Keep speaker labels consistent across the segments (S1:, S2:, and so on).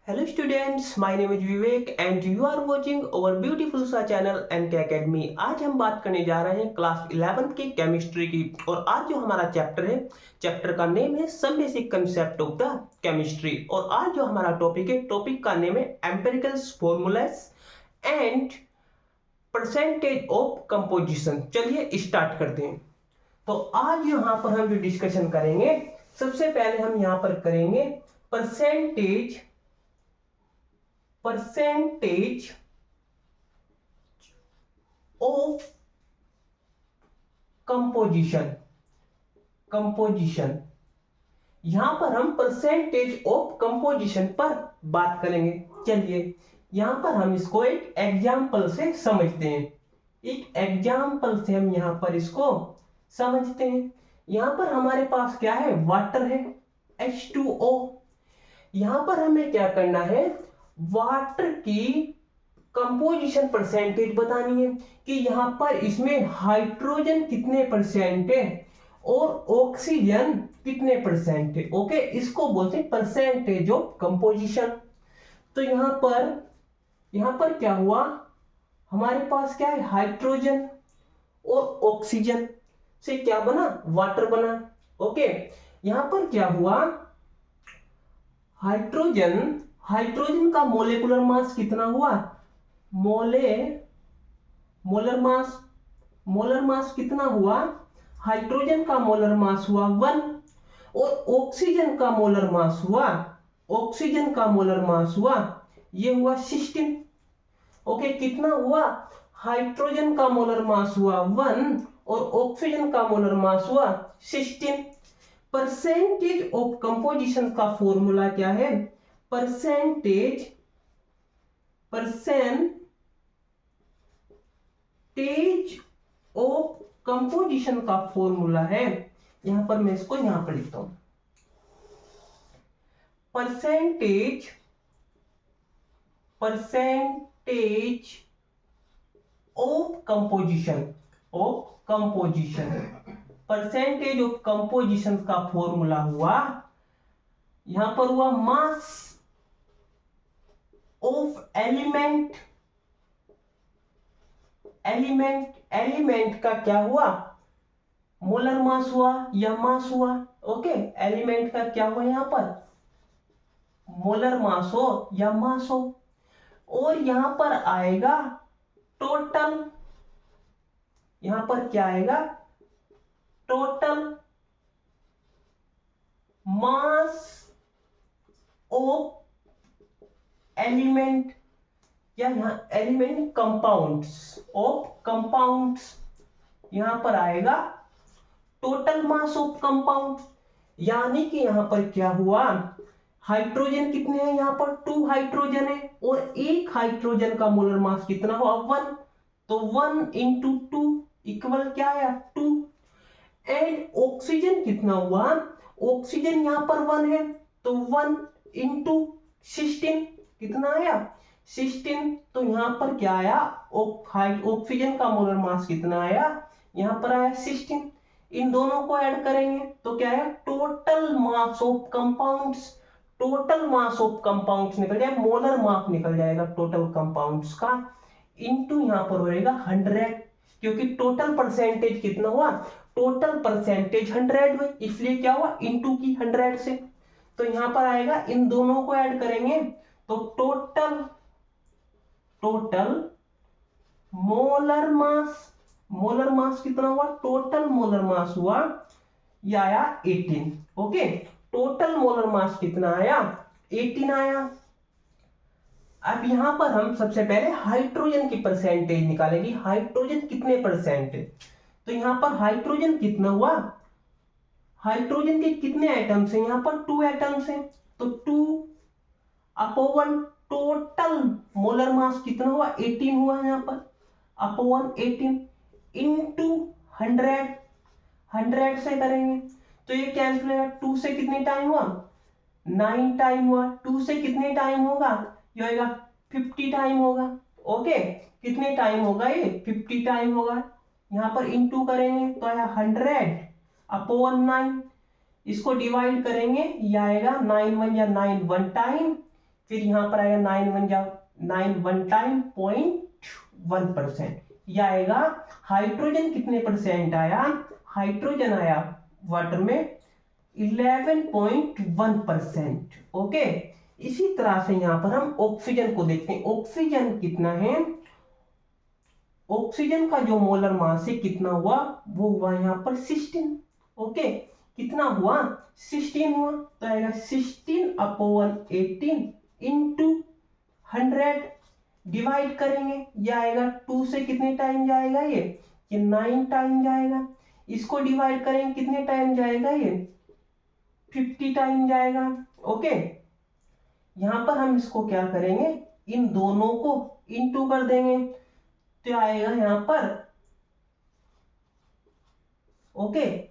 S1: Hello students, my name is Vivek and you are watching our beautiful सा channel NK Academy। आज हम बात करने जा रहे हैं क्लास 11 की केमिस्ट्री की और आज जो हमारा चैप्टर है, चैप्टर का नेम है some basic concept of the chemistry. और आज जो हमारा टॉपिक है, टॉपिक का नेम है empirical formulas and percentage of composition. चलिए स्टार्ट करते हैं। तो आज यहाँ पर हम जो डिस्कशन करेंगे, सबसे पहले हम यहाँ पर करेंगे परसेंटेज ऑफ कंपोजिशन। यहां पर हम परसेंटेज ऑफ कंपोजिशन पर बात करेंगे। चलिए यहां पर हम इसको एक एग्जाम्पल से समझते हैं। एक एग्जाम्पल से हम यहां पर इसको समझते हैं। यहां पर हमारे पास क्या है, वाटर है H2O। यहां पर हमें क्या करना है, वाटर की कंपोजिशन परसेंटेज बतानी है कि यहां पर इसमें हाइड्रोजन कितने परसेंट है और ऑक्सीजन कितने परसेंट है। ओके, इसको बोलते हैं परसेंटेज ऑफ कंपोजिशन। तो यहां पर क्या हुआ, हमारे पास क्या है, हाइड्रोजन और ऑक्सीजन से क्या बना, वाटर बना। ओके, यहां पर क्या हुआ, हाइड्रोजन का मोलेकुलर मास कितना हुआ, मोलर मास कितना हुआ, हाइड्रोजन का मोलर मास हुआ 1 और ऑक्सीजन का मोलर मास हुआ ये हुआ 16। ओके, कितना हुआ, हाइड्रोजन का मोलर मास हुआ 1 और ऑक्सीजन का मोलर मास हुआ 16। परसेंटेज ऑफ कंपोजिशन का फॉर्मूला क्या है, परसेंटेज ऑफ कंपोजिशन का फॉर्मूला है, यहां पर मैं इसको यहां पर लिखता हूं, percentage of composition percentage of composition का फॉर्मूला हुआ, यहां पर हुआ मास ऑफ एलिमेंट का क्या हुआ, मोलर मास हुआ या मास हुआ। ओके, एलिमेंट का क्या हुआ, यहां पर मोलर मास हो या मास हो। और यहां पर आएगा टोटल, यहां पर क्या आएगा, टोटल मास ऑफ एलिमेंट या यहां एलिमेंट कंपाउंड्स यहां पर आएगा टोटल मास ऑफ कंपाउंड। यानी कि यहां पर क्या हुआ, हाइड्रोजन कितने हैं, यहां पर 2 हाइड्रोजन है और एक हाइड्रोजन का मोलर मास कितना हुआ 1, तो 1 into 2 इक्वल क्या आया 2। एंड ऑक्सीजन कितना हुआ, ऑक्सीजन यहां पर 1 है तो 1 into 16 कितना आया 16। तो यहां पर क्या आया, ऑक्सीजन का मोलर मास कितना आया, यहां पर आया 16। इन दोनों को ऐड करेंगे तो क्या है, टोटल मास ऑफ कंपाउंड्स निकल जाएगा, मोलर मास निकल जाएगा टोटल कंपाउंड्स का, इनटू यहां पर होएगा 100, क्योंकि टोटल परसेंटेज कितना हुआ, टोटल परसेंटेज 100 हुई, इसलिए क्या हुआ, इनटू की 100 से। तो यहां पर आएगा, इन दोनों को ऐड करेंगे तो टोटल मोलर मास कितना हुआ, टोटल मोलर मास हुआ यह आया 18। ओके, टोटल मोलर मास कितना आया, 18 आया। अब यहां पर हम सबसे पहले हाइड्रोजन की परसेंटेज निकालेंगे, हाइड्रोजन कितने परसेंट है। तो यहां पर हाइड्रोजन कितना हुआ, हाइड्रोजन के कितने एटम्स हैं, यहां पर 2 एटम्स हैं तो 2/1, टोटल मोलर मास कितना हुआ 18 हुआ, यहां पर अपॉन 18 इनटू 100 से करेंगे तो ये कैंसिल होगा, 2 से कितने टाइम हुआ 9 टाइम हुआ, 2 से कितने टाइम होगा, ये होगा 50 टाइम होगा। ओके, कितने टाइम होगा, ये 50 टाइम होगा। यहां पर इनटू करेंगे तो आया 100/9, इसको डिवाइड करेंगे, ये आएगा 9 1 या 9 1 टाइम फिर यहाँ पर आएगा 9 वन टाइम 0.1%। यह आएगा हाइड्रोजन कितने परसेंट आया, हाइड्रोजन आया वाटर में 11.1%। ओके, इसी तरह से यहां पर हम ऑक्सीजन को देखते हैं। ऑक्सीजन कितना है, ऑक्सीजन का जो मोलर मास है कितना हुआ, वो हुआ यहां पर 16। ओके, कितना हुआ, 16 हुआ, तो आएगा 16/18 इंटू 100 डिवाइड करेंगे, ये आएगा 2 से कितने टाइम जाएगा, ये 9 टाइम जाएगा। इसको डिवाइड करेंगे कितने टाइम जाएगा, ये 50 टाइम जाएगा। ओके, यहां पर हम इसको क्या करेंगे, इन दोनों को इनटू कर देंगे, तो आएगा यहां पर। ओके,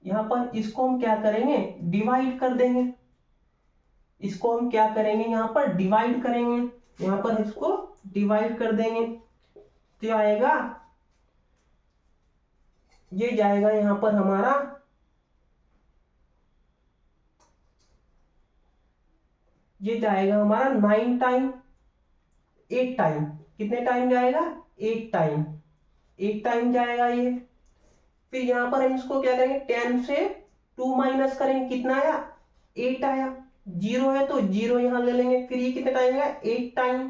S1: यहां पर इसको हम क्या करेंगे, डिवाइड कर देंगे, इसको हम क्या करेंगे, यहां पर डिवाइड करेंगे, यहां पर इसको डिवाइड कर देंगे, तो आएगा, ये जाएगा यहां पर हमारा, ये जाएगा हमारा 9 टाइम, 8 टाइम, कितने टाइम जाएगा, 8 टाइम, 8 टाइम जाएगा ये। फिर यहां पर हम इसको क्या करेंगे, 10 से 2 माइनस करेंगे, कितना आया, 8 आया। 0 है तो 0 यहां ले लेंगे, फिर ये कितने टाइम आएगा, 8 टाइम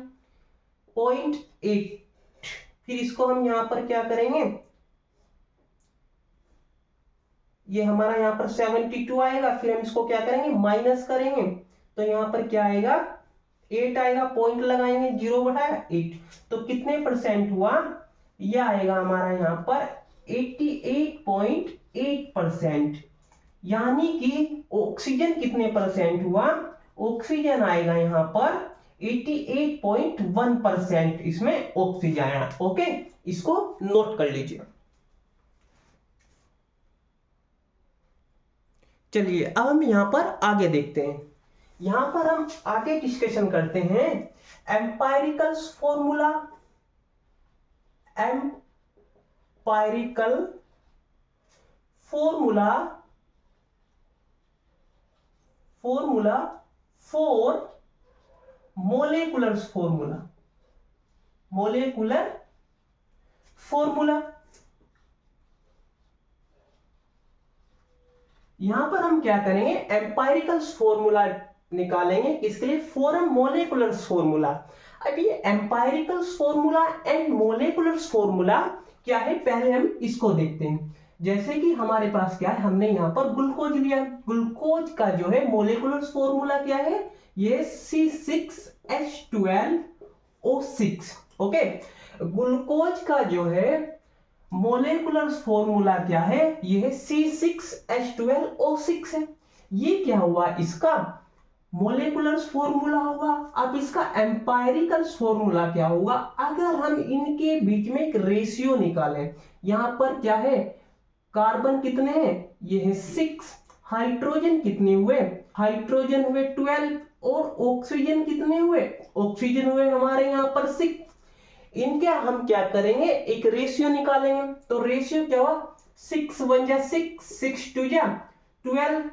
S1: 0.8। फिर इसको हम यहां पर क्या करेंगे, ये हमारा यहां पर 72 आएगा, फिर हम इसको क्या करेंगे, माइनस करेंगे, तो यहां पर क्या आएगा, 8 आएगा, पॉइंट लगाएंगे, 0/8, तो कितने परसेंट हुआ, यह आएगा हमारा यहां पर 88.8%। यानी कि ऑक्सीजन कितने परसेंट हुआ, ऑक्सीजन आएगा यहां पर 88.1% इसमें ऑक्सीजन आया। ओके, इसको नोट कर लीजिए। चलिए अब हम यहां पर आगे देखते हैं। यहां पर हम आगे डिस्कशन करते हैं empirical formula, empirical formula for molecular formula. यहां पर हम क्या करेंगे, एम्पायरिकल फॉर्मूला निकालेंगे, इसके लिए फॉर मोलेकुलर फॉर्मूला। अब ये empirical formula and molecular formula क्या है, पहले हम इसको देखते हैं। जैसे कि हमारे पास क्या है, हमने यहां पर ग्लूकोज लिया, ग्लूकोज का जो है मोलेकुलर फॉर्मूला क्या है, ये C6H12O6। ओके, ग्लूकोज का जो है मोलेकुलर फॉर्मूला क्या है, ये है C6H12O6 है। ये क्या हुआ, इसका मोलेकुलर फॉर्मूला हुआ। अब इसका एम्पायरिकल फॉर्मूला क्या होगा, अगर हम इनके बीच में एक रेशियो निकालें, यहां पर क्या है, कार्बन कितने हैं, ये है 6, हाइड्रोजन कितने हुए, हाइड्रोजन हुए 12, और ऑक्सीजन कितने हुए, ऑक्सीजन हुए हमारे यहां पर 6। इनके हम क्या करेंगे, एक रेशियो निकालेंगे, तो रेशियो क्या हुआ, 6 1 जा 6, 6 2 जा 12।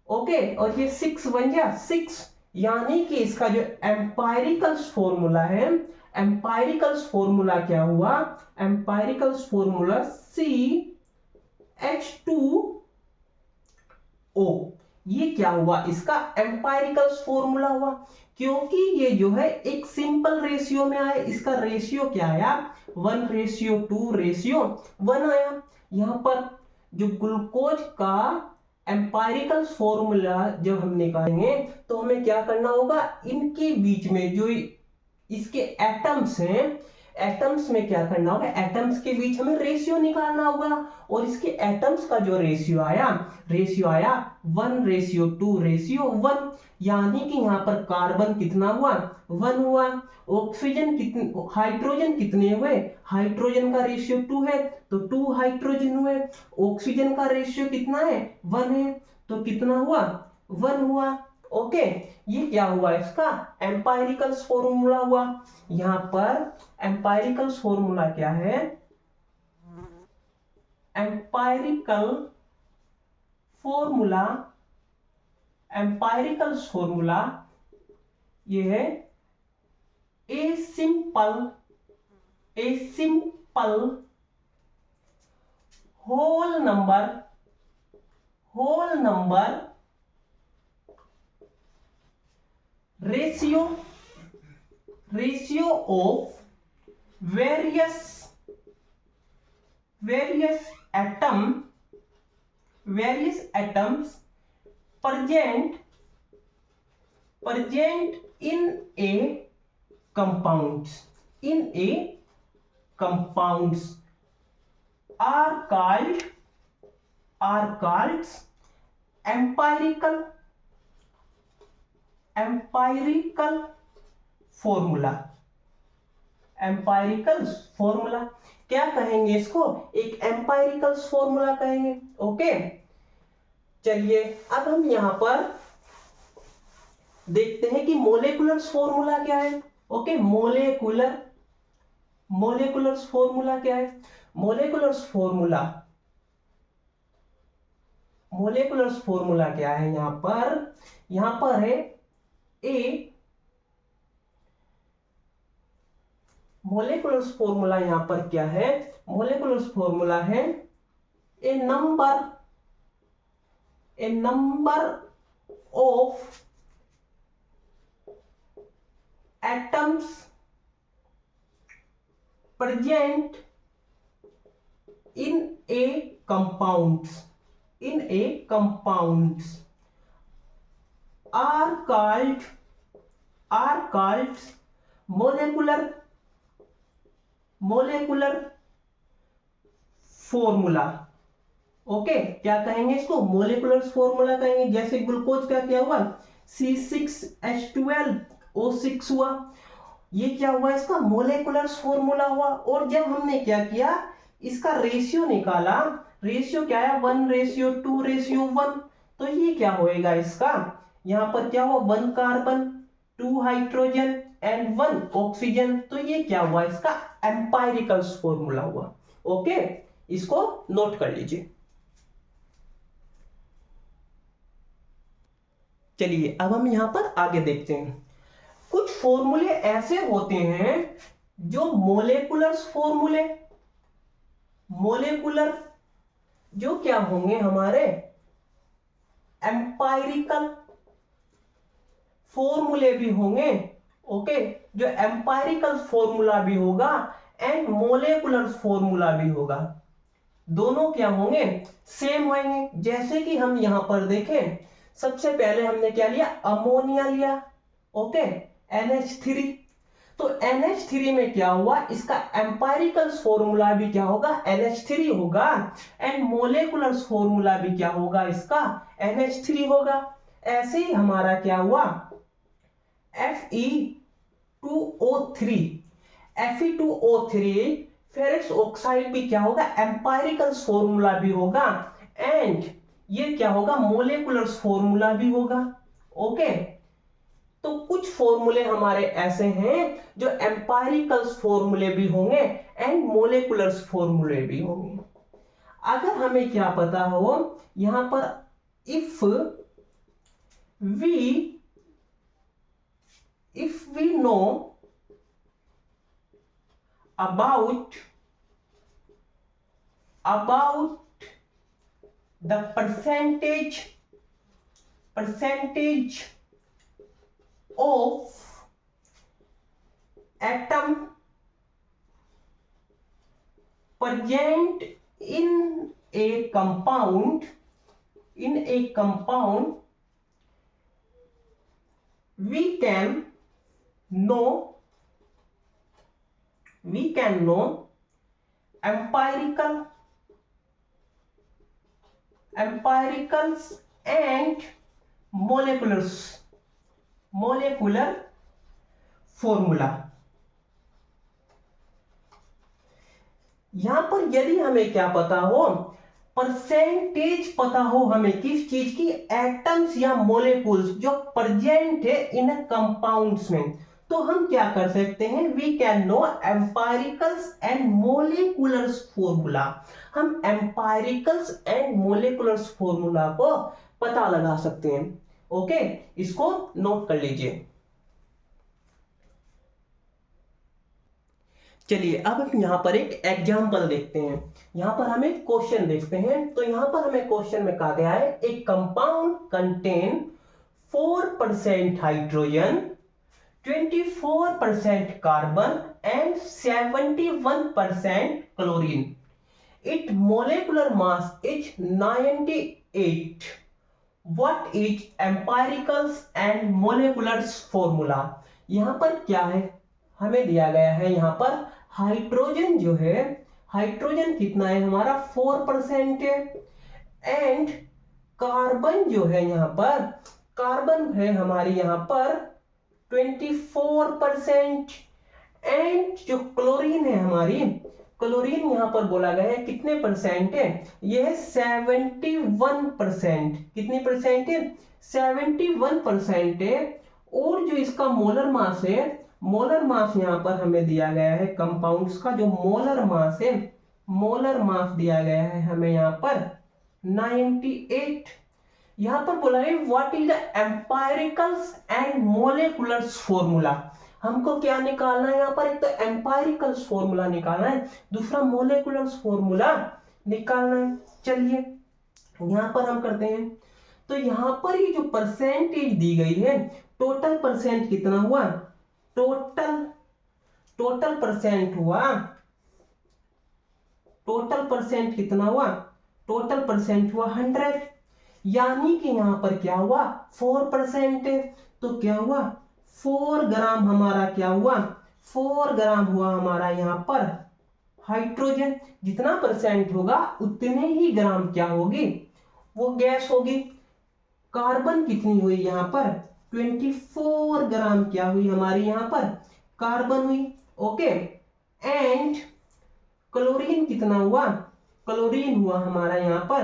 S1: ओके, और ये 6 1 जा 6, यानी कि इसका जो एम्पायरिकल फॉर्मूला है, एम्पायरिकल फॉर्मूला क्या हुआ, एम्पायरिकल फॉर्मूला CH2O, ये क्या हुआ, इसका एम्पायरिकल फॉर्मूला हुआ। क्योंकि ये जो है एक सिंपल रेशियो में आया, इसका रेशियो क्या आया, 1:2:1 आया। यहां पर जो ग्लूकोज का एम्पायरिकल फॉर्मूला जब हम निकालेंगे, तो हमें क्या करना होगा, इनके बीच में जो इसके एटम्स हैं, एटम्स में क्या करना होगा, एटम्स के बीच हमें रेशियो निकालना होगा, और इसके एटम्स का जो रेशियो आया 1:2:1, यानी कि यहां पर कार्बन कितना हुआ, 1 हुआ, ऑक्सीजन कितने, हाइड्रोजन कितने हुए, हाइड्रोजन का रेशियो 2 है, तो 2 हाइड्रोजन हुए, ऑक्सीजन का रेशियो कितना है, 1 है, तो कितना हुआ, 1 हुआ। ओके, ये क्या हुआ, इसका एम्पायरिकल फॉर्मूला हुआ। यहां पर एम्पायरिकल फॉर्मूला क्या है, एम्पायरिकल फॉर्मूला ये है a simple whole number ratio of various atoms present in a compounds are called empirical formula क्या कहेंगे इसको? एक एम्पायरिकल फॉर्मूला कहेंगे। ओके, चलिए अब हम यहां पर देखते हैं कि मोलेकुलर फॉर्मूला क्या है। ओके, मोलेकुलर फॉर्मूला क्या है? मोलेकुलर फॉर्मूला क्या है? यहां पर है ए मोलेकुलर फॉर्मूला। यहां पर क्या है? मोलेकुलर फॉर्मूला है a number of atoms present in a compounds are called molecular formula। Okay, क्या कहेंगे इसको? मोलेकुलर फॉर्मूला कहेंगे। जैसे ग्लूकोज का क्या हुआ? C6H12O6 हुआ, ये क्या हुआ? इसका मोलेकुलर फॉर्मूला हुआ। और जब हमने क्या किया, इसका रेशियो निकाला, रेशियो क्या है? 1:2:1। तो ये क्या होएगा इसका? यहां पर क्या हुआ? 1 कार्बन, 2 हाइड्रोजन एंड 1 ऑक्सीजन। तो ये क्या हुआ? इसका एम्पायरिकल फॉर्मूला हुआ। ओके, इसको नोट कर लीजिए। चलिए अब हम यहां पर आगे देखते हैं। कुछ फॉर्मूले ऐसे होते हैं जो मोलेकुलर जो क्या होंगे हमारे एम्पायरिकल फॉर्मूले भी होंगे। ओके, जो एम्पायरिकल फॉर्मूला भी होगा एंड मोलेकुलर फॉर्मूला भी होगा। दोनों क्या होंगे? सेम होंगे। जैसे कि हम यहां पर देखें, सबसे पहले हमने क्या लिया? अमोनिया लिया। Okay, NH3। तो NH3 में क्या हुआ? इसका एम्पायरिकल फॉर्मूला भी क्या होगा? NH3 होगा एंड मोलेकुलर फॉर्मूला भी क्या होगा? इसका NH3 होगा। ऐसे ही हमारा क्या हुआ? Fe2O3 फेरस ऑक्साइड भी क्या होगा? एम्पायरिकल फॉर्मूला भी होगा एंड ये क्या होगा? मोलेकुलर फॉर्मूला भी होगा। ओके, तो कुछ फॉर्मूले हमारे ऐसे हैं जो एम्पायरिकल फॉर्मूले भी होंगे एंड मोलेकुलर फॉर्मूले भी होंगे। अगर हमें क्या पता हो, यहां पर if we know about the percentage of atom present in a compound we can know empiricals and molecular formula. यहां पर यदि हमें क्या पता हो? परसेंटेज पता हो हमें किस चीज की? एटम्स या मोलेकुल्स जो प्रेजेंट है इन कंपाउंड्स में, तो हम क्या कर सकते हैं? We can know empiricals and molecular formula. हम एम्पायरिकल्स एंड मोलेकुलर फॉर्मूला को पता लगा सकते हैं। ओके, इसको नोट कर लीजिए। चलिए अब हम यहाँ पर एक एग्जाम्पल देखते हैं। यहाँ पर हमें क्वेश्चन देखते हैं। तो यहाँ पर हमें क्वेश्चन में कहा गया है ए compound contain 4% hydrogen, 24% carbon and 71% chlorine. Its molecular mass is 98. What is empirical and molecular formula? यहाँ पर क्या है, हमें दिया गया है यहाँ पर हाइड्रोजन जो है, हाइड्रोजन कितना है हमारा 4% है, एंड कार्बन जो है यहाँ पर, कार्बन है हमारी यहाँ पर 24%, एंड जो क्लोरीन है हमारी, क्लोरीन यहाँ पर बोला गया है कितने परसेंट है, ये है 71%। कितनी परसेंट है, 71% है। और जो इसका मोलर मास है, मोलर मास यहाँ पर हमें दिया गया है कंपाउंड्स का जो मोलर मास है, मोलर मास दिया गया है हमें यहाँ पर 98। यहाँ पर बोला है what is the empirical and molecular formula. हमको क्या निकालना है यहाँ पर, एक तो एम्पायरिकल फॉर्मूला निकालना है, दूसरा मोलेकुलर फॉर्मूला निकालना है। चलिए यहाँ पर हम करते हैं। तो यहाँ पर ये जो परसेंटेज दी गई है, टोटल परसेंट कितना हुआ, टोटल परसेंट हुआ, टोटल परसेंट कितना हुआ, टोटल परसेंट हुआ 100। यानी कि यहाँ पर क्या हुआ 4% है, तो क्या हुआ 4 ग्राम हमारा क्या हुआ, 4 ग्राम हुआ हमारा यहाँ पर हाइड्रोजन। जितना परसेंट होगा उतने ही ग्राम क्या होगी, वो गैस होगी। कार्बन कितनी हुई यहाँ पर 24 ग्राम क्या हुई हमारी यहाँ पर कार्बन हुई। ओके, एंड क्लोरीन कितना हुआ, क्लोरीन हुआ हमारा यहाँ पर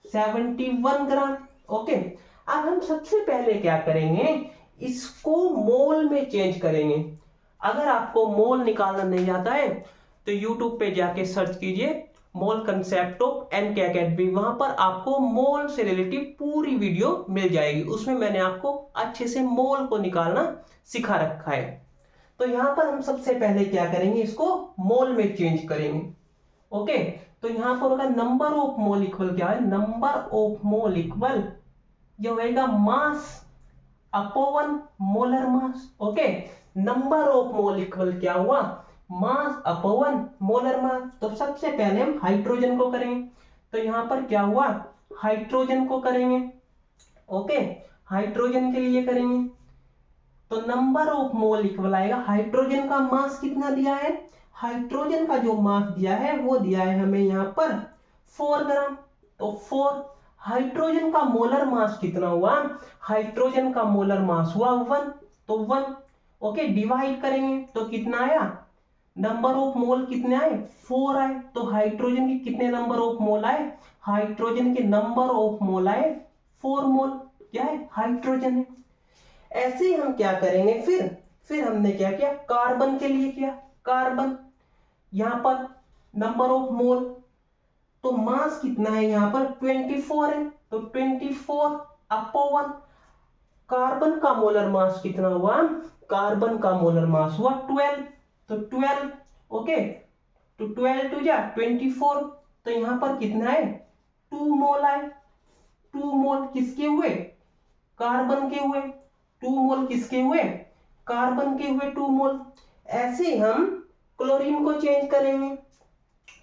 S1: 71 ग्राम। ओके, अब हम सबसे पहले क्या करेंगे, इसको मोल में चेंज करेंगे। अगर आपको मोल निकालना नहीं आता है तो YouTube पे जाके सर्च कीजिए mole concept of NK academy, वहां पर आपको मोल से रिलेटिव पूरी वीडियो मिल जाएगी। उसमें मैंने आपको अच्छे से मोल को निकालना सिखा रखा है। तो यहाँ पर हम सबसे पहले क्या करेंगे, इसको मोल में चेंज करेंगे। ओके, तो यहाँ पर होगा नंबर ऑफ मोल इक्वल क्या है, नंबर ऑफ मोल इक्वल जो होगा mass upon molar mass. Okay, number of mole equal क्या हुआ, मास अपॉन मोलर मास। तो सबसे पहले हम हाइड्रोजन को करेंगे। तो यहाँ पर क्या हुआ, हाइड्रोजन को करेंगे। ओके, हाइड्रोजन के लिए करेंगे तो नंबर ऑफ मोल इक्वल आएगा, हाइड्रोजन का मास कितना दिया है, हाइड्रोजन का जो मास दिया है वो दिया है हमें यहाँ पर 4 ग्राम। तो 4, हाइड्रोजन का मोलर मास कितना हुआ, हाइड्रोजन का मोलर मास हुआ 1, तो 1। ओके, डिवाइड करेंगे तो कितना आया, नंबर ऑफ मोल कितने आए 4 आए। तो हाइड्रोजन के कितने नंबर ऑफ मोल आए, हाइड्रोजन के नंबर ऑफ मोल आए 4 मोल। क्या है, हाइड्रोजन है। ऐसे ही हम क्या करेंगे, फिर हमने क्या किया, कार्बन के लिए किया। कार्बन यहाँ पर नंबर ऑफ मोल, तो मास कितना है यहाँ पर 24 है, तो 24 अपॉन कार्बन का मोलर मास कितना हुआ, कार्बन का मोलर मास हुआ 12, तो 12। ओके, तो 12 टू जा 24, तो यहाँ पर कितना है 2 मोल आए। 2 मोल किसके हुए, कार्बन के हुए। 2 मोल किसके हुए, कार्बन के हुए 2 मोल। ऐसे हम क्लोरीन को चेंज करेंगे।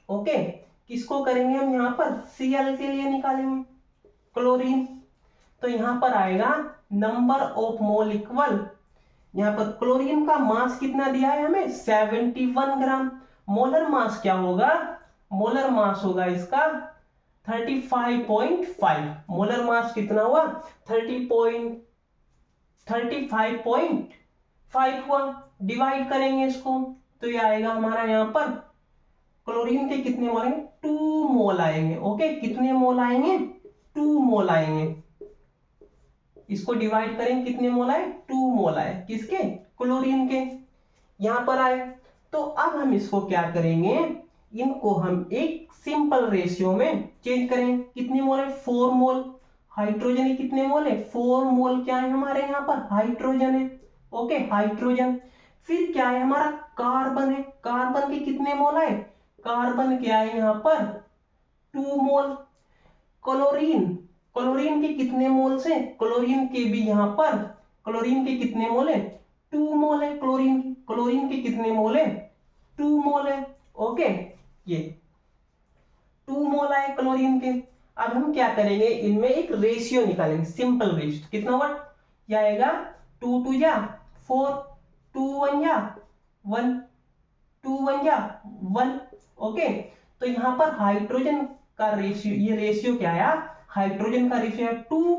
S1: ओके, किसको करेंगे हम यहाँ पर Cl के लिए निकालेंगे क्लोरीन। तो यहाँ पर आएगा नंबर ऑफ मोल इक्वल, यहाँ पर क्लोरीन का मास कितना दिया है हमें 71 ग्राम। मोलर मास क्या होगा, मोलर मास होगा इसका 35.5। मोलर मास कितना हुआ 35.5 हुआ। डिवाइड करेंगे इसको तो ये आएगा हमारा यहाँ पर क्लोरीन के कितने मोल आएंगे 2 मोल आएंगे। ओके, कितने मोल आएंगे 2 मोल आएंगे। इसको डिवाइड करेंगे कितने मोल आए 2 मोल आए, किसके, क्लोरीन के। यहां पर आए तो अब हम इसको क्या करेंगे, इनको हम एक सिंपल रेशियो में चेंज करेंगे। कितने मोल है 4 मोल, हाइड्रोजन कितने मोल है 4 मोल क्या है हमारे यहाँ पर हाइड्रोजन है। Okay, hydrogen. फिर क्या है हमारा कार्बन है, कार्बन के कितने मोल है, कार्बन के आए यहाँ पर 2 मोल। क्लोरीन, क्लोरीन के कितने मोल से, क्लोरीन के भी यहाँ पर, क्लोरीन के कितने मोल है, 2 मोल है क्लोरीन की, क्लोरीन के कितने मोल है, 2 मोल है। ओके, ये 2 मोल आए क्लोरीन के। अब हम क्या करेंगे, इनमें एक रेशियो निकालेंगे, सिंपल रेशियो। कितना हुआ, क्या आएगा, 2 2 जा 4, 2 1 जा 1, 2 1 जा 1। ओके, तो यहाँ पर हाइड्रोजन का रेशियो, ये रेशियो क्या आया, हाइड्रोजन का रेशियो 2,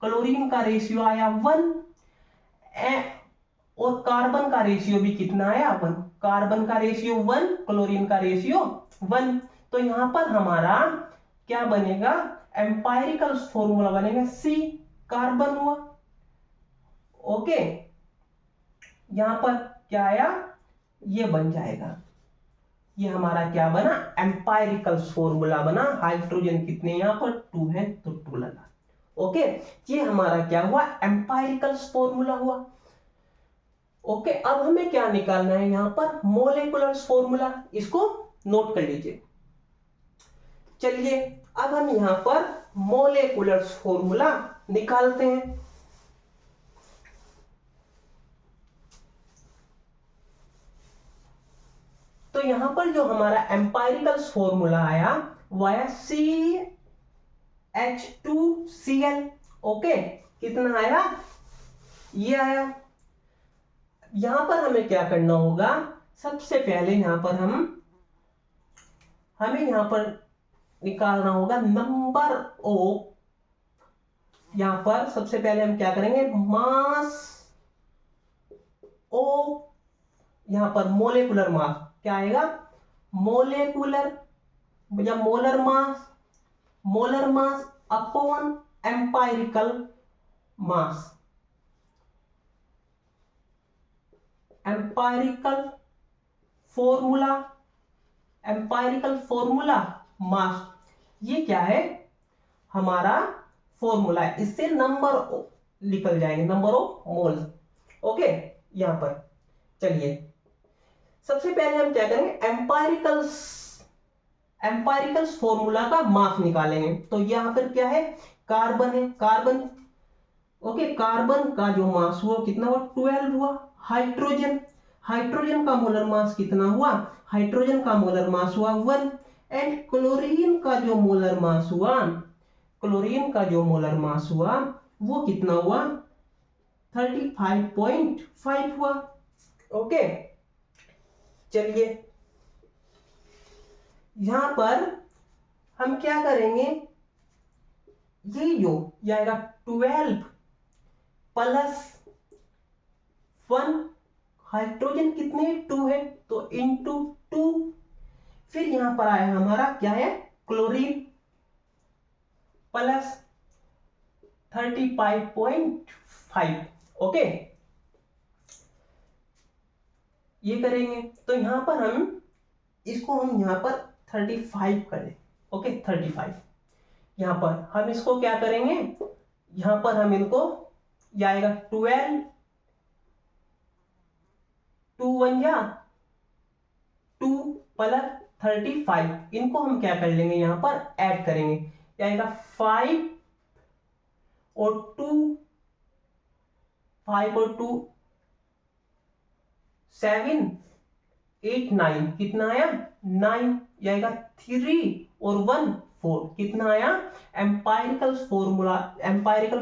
S1: क्लोरीन का रेशियो आया 1, और कार्बन का रेशियो भी कितना आया 1, कार्बन का रेशियो 1, क्लोरीन का रेशियो 1। तो यहां पर हमारा क्या बनेगा, एम्पायरिकल फॉर्मूला बनेगा C, कार्बन हुआ। ओके, यहां पर क्या आया, ये बन जाएगा, ये हमारा क्या बना, एम्पायरिकल फॉर्मूला बना। हाइड्रोजन कितने यहां पर 2 है तो 2 लगा। ओके, ये हमारा क्या हुआ, एम्पायरिकल फॉर्मूला हुआ। ओके, अब हमें क्या निकालना है यहां पर, मोलेकुलर फॉर्मूला, इसको नोट कर लीजिए। चलिए अब हम यहां पर मोलेकुलर फॉर्मूला निकालते हैं। तो यहां पर जो हमारा एम्पायरिकल फॉर्मूला आया वो आया CH2Cl। ओके, कितना आया, ये आया। यहां पर हमें क्या करना होगा, सबसे पहले यहां पर हमें यहां पर निकालना होगा नंबर ऑफ, यहां पर सबसे पहले हम क्या करेंगे, मास ऑफ, यहां पर मोलेकुलर मास क्या आएगा, मोलेकुलर या मोलर मास अपॉन एम्पायरिकल मास, एम्पायरिकल फॉर्मूला मास, ये क्या है हमारा फॉर्मूला है, इससे नंबर निकल जाएंगे, नंबर ऑफ मोल्स। ओके, यहां पर चलिए सबसे पहले हम क्या करेंगे, एम्पायरिकल फॉर्मूला का मास निकालेंगे। तो यहां पर क्या है, कार्बन है, कार्बन। ओके, कार्बन का जो मास हुआ कितना हुआ, 12 हुआ। हाइड्रोजन का मोलर मास कितना हुआ, हाइड्रोजन का मोलर मास हुआ 1। एंड क्लोरीन का जो मोलर मास हुआ वो कितना हुआ, 35.5 हुआ। ओके, चलिए यहां पर हम क्या करेंगे, ये जो आएगा 12 प्लस 1, हाइड्रोजन कितने 2 है तो इंटू 2, फिर यहां पर आया हमारा क्या है, क्लोरीन प्लस 35.5। ओके, ये करेंगे तो यहां पर हम यहां पर 35 करें। ओके, 35 यहां पर हम इसको क्या करेंगे, यहां पर हम इनको आएगा 12, 2 1 जा 2 प्लस 35, इनको हम क्या कर लेंगे, यहां पर ऐड करेंगे, आएगा 5 और 2 7 8 9, कितना आया 9, आएगा 3 और 1 4, कितना आया, एम्पायरिकल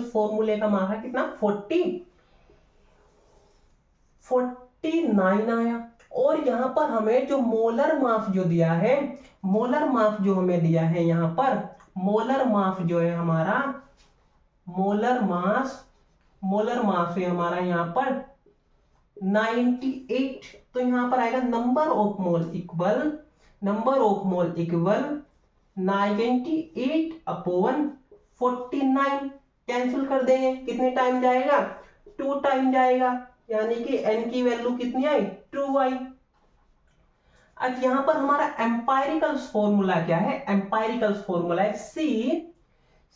S1: फॉर्मूले का मान है कितना 49 आया। और यहां पर हमें जो मोलर मास जो दिया है, मोलर मास जो हमें दिया है यहां पर, मोलर मास जो है हमारा, मोलर मास है हमारा यहां पर 98। तो यहां पर आएगा number of mole equal 98 upon 49, cancel कर देंगे, कितने टाइम जाएगा, 2 टाइम जाएगा, यानी कि n की वैल्यू कितनी आई, 2 आई। अब यहां पर हमारा एम्पायरिकल फॉर्मूला क्या है, एम्पायरिकल फॉर्मूला है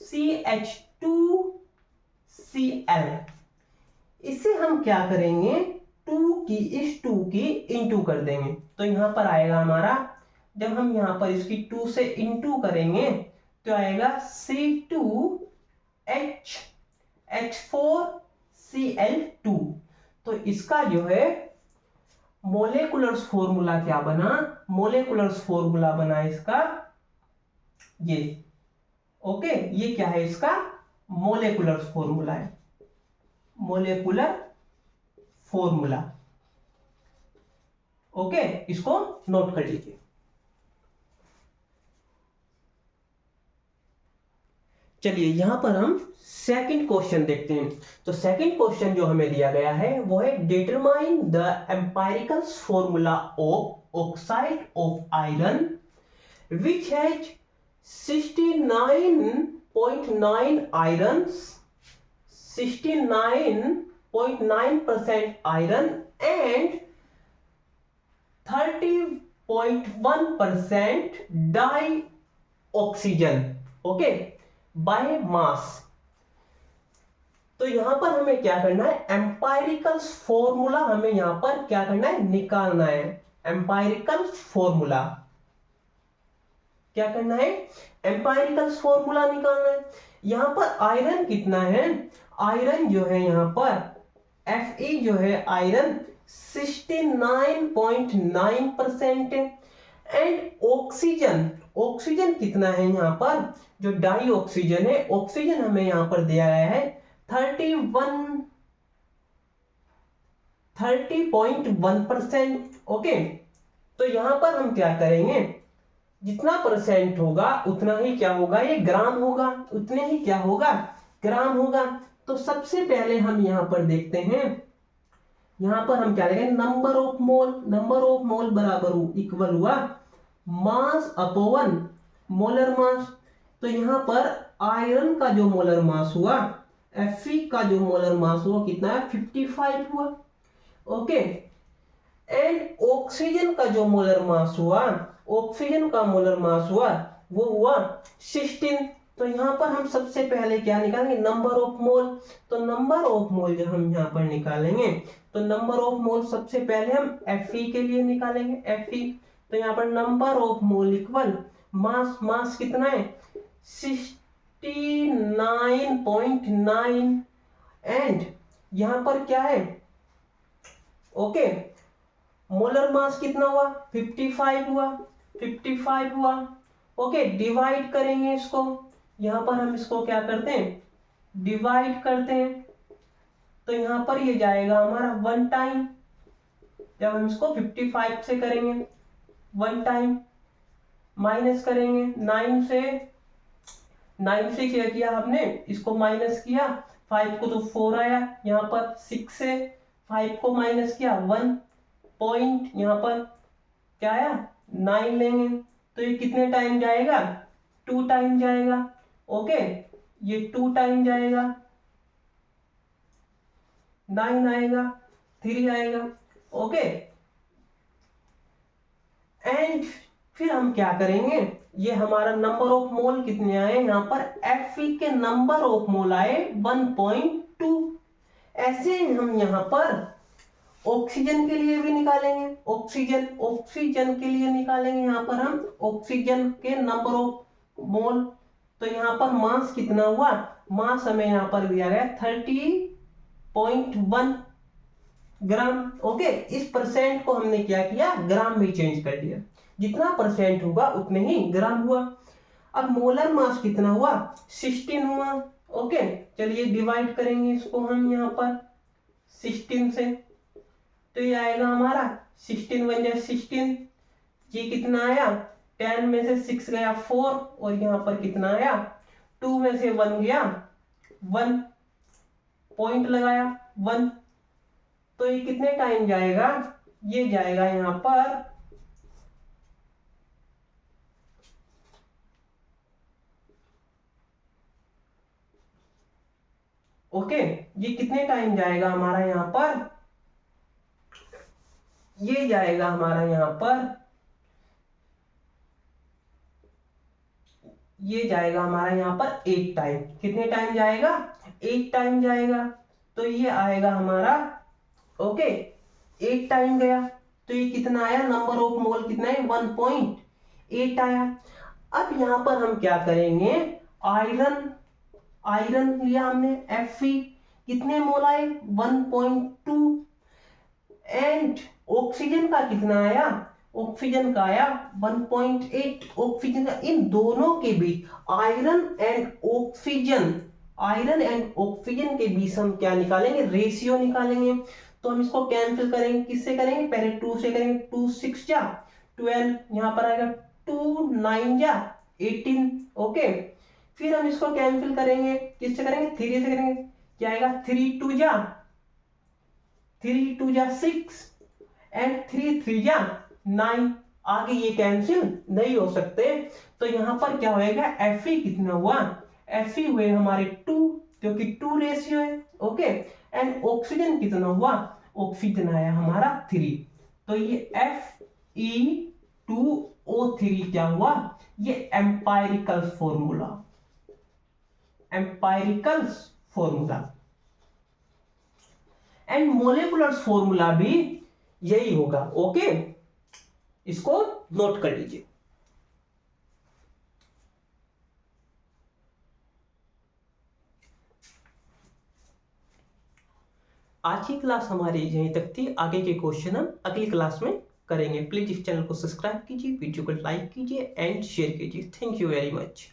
S1: CH2Cl। इससे हम क्या करेंगे, 2 की इस 2 की इंटू कर देंगे तो यहाँ पर आएगा हमारा, जब हम यहाँ पर इसकी 2 से इंटू करेंगे तो आएगा C2H H4Cl2। तो इसका जो है मोलेकुलर फॉर्मूला क्या बना, मोलेकुलर फॉर्मूला बना इसका ये। ओके, ये क्या है इसका मोलेकुलर फॉर्मूला है, मोलेकुलर फॉर्मूला। ओके, इसको नोट कर लीजिए। चलिए यहां पर हम सेकंड क्वेश्चन देखते हैं। तो सेकंड क्वेश्चन जो हमें दिया गया है वो है determine the empirical formula of oxide of iron which has 69.9 iron, 69.9% iron and 30.1% dioxygen, okay, by mass. तो यहां पर हमें क्या करना है, एम्पायरिकल फॉर्मूला हमें यहां पर क्या करना है, निकालना है। एम्पायरिकल फॉर्मूला क्या करना है, एम्पायरिकल फॉर्मूला निकालना है। यहां पर आयरन कितना है, आयरन जो है यहां पर Fe जो है आयरन 69.9% है एंड ऑक्सीजन, ऑक्सीजन कितना है यहाँ पर, जो डाई ऑक्सीजन है, ऑक्सीजन हमें यहाँ पर दिया गया है 30.1%। ओके, तो यहां पर हम क्या करेंगे, जितना परसेंट होगा उतना ही क्या होगा, ये ग्राम होगा, उतने ही क्या होगा, ग्राम होगा। तो सबसे पहले हम यहां पर देखते हैं, यहां पर हम क्या लेंगे, number of mole, number of मोल बराबर इक्वल हुआ मास अपॉन मोलर मास। तो यहां पर आयरन का जो मोलर मास हुआ, Fe का जो मोलर मास हुआ कितना है, 55 हुआ। ओके, एंड ऑक्सीजन का जो मोलर मास हुआ, ऑक्सीजन का मोलर मास हुआ वो हुआ 16। तो यहां पर हम सबसे पहले क्या निकालेंगे, नंबर ऑफ मोल। तो नंबर ऑफ मोल जब हम यहां पर निकालेंगे तो नंबर ऑफ मोल सबसे पहले हम Fe के लिए निकालेंगे, Fe। तो यहां पर number of mole equal mass, mass कितना है 69.9 एंड यहां पर क्या है, ओके, मोलर मास कितना हुआ 55 हुआ, 55 हुआ। ओके, डिवाइड करेंगे इसको, यहां पर हम इसको क्या करते हैं, डिवाइड करते हैं। तो यहां पर ये जाएगा हमारा 1 टाइम, जब हम इसको 55 से करेंगे 1 टाइम, माइनस करेंगे 9 से, 9 से क्या किया हमने, इसको माइनस किया, 5 को तो 4 आया, यहाँ पर 6 से 5 को माइनस किया 1 पॉइंट, यहाँ पर क्या आया 9 लेंगे। तो ये कितने टाइम जाएगा, 2 टाइम जाएगा। ओके, ये 2 टाइम जाएगा, 9 आएगा, 3 आएगा। ओके, एंड फिर हम क्या करेंगे, ये हमारा नंबर ऑफ मोल कितने आए, यहाँ पर Fe के नंबर ऑफ मोल आए 1.2। ऐसे हम यहाँ पर ऑक्सीजन के लिए भी निकालेंगे, ऑक्सीजन, ऑक्सीजन के लिए निकालेंगे यहाँ पर हम ऑक्सीजन के नंबर ऑफ मोल। तो यहाँ पर मास कितना हुआ, मास हमें यहाँ पर दिया गया 30.1 ग्राम। ओके, इस परसेंट को हमने क्या किया, ग्राम में चेंज कर दिया, जितना परसेंट होगा उतने ही ग्राम हुआ। अब मोलर मास कितना हुआ, 16 हुआ। ओके, चलिए डिवाइड करेंगे इसको हम यहाँ पर 16 से, तो ये आएगा हमारा 16 बन जाए 16, ये कितना आया, 10 में से 6 गया 4 और यहाँ पर कितना आया, 2 में से 1 गया 1, पॉइंट लगाया 1। तो ये कितने टाइम जाएगा, ये जाएगा यहाँ पर, ओके, ये कितने टाइम जाएगा हमारा यहाँ पर, ये जाएगा हमारा यहाँ पर, ये जाएगा हमारा यहाँ पर 8 टाइम। कितने टाइम जाएगा, 8 टाइम जाएगा। तो ये आएगा हमारा, ओके, 8 टाइम गया, तो ये कितना आया, नंबर ऑफ मोल कितना है, 1.8 आया। अब यहां पर हम क्या करेंगे, आयरन, आयरन लिया हमने Fe, कितने मोल आए, 1.2, एंड ऑक्सीजन का कितना आया, ऑक्सीजन का आया 1.8। ऑक्सीजन का, इन दोनों के बीच iron and oxygen, iron and oxygen के बीच हम क्या निकालेंगे, रेशियो निकालेंगे। तो हम इसको कैंसिल करेंगे, किससे करेंगे, पहले 2 से करेंगे, 2 6 जा 12, यहां पर आएगा 2 9 जा 18, ओके। फिर हम इसको कैंसिल करेंगे, किससे करेंगे, 3 से करेंगे, क्या आएगा, 3 2 जा 6 एंड 3 3 जा 9। आगे ये कैंसिल नहीं हो सकते, तो यहां पर क्या होएगा, Fe कितना हुआ, Fe हुए हमारे 2, क्योंकि 2 रेशियो है, ओके। एंड ऑक्सीजन कितना हुआ, ऑक्सीजन आया हमारा 3, तो ये Fe2O3 क्या हुआ, ये empirical formula, empirical formula, and molecular formula भी यही होगा, ओके। इसको नोट कर लीजिए। आज की क्लास हमारी यहीं तक थी, आगे के क्वेश्चन हम अगली क्लास में करेंगे। प्लीज इस चैनल को सब्सक्राइब कीजिए, वीडियो को लाइक कीजिए एंड शेयर कीजिए। Thank you very much.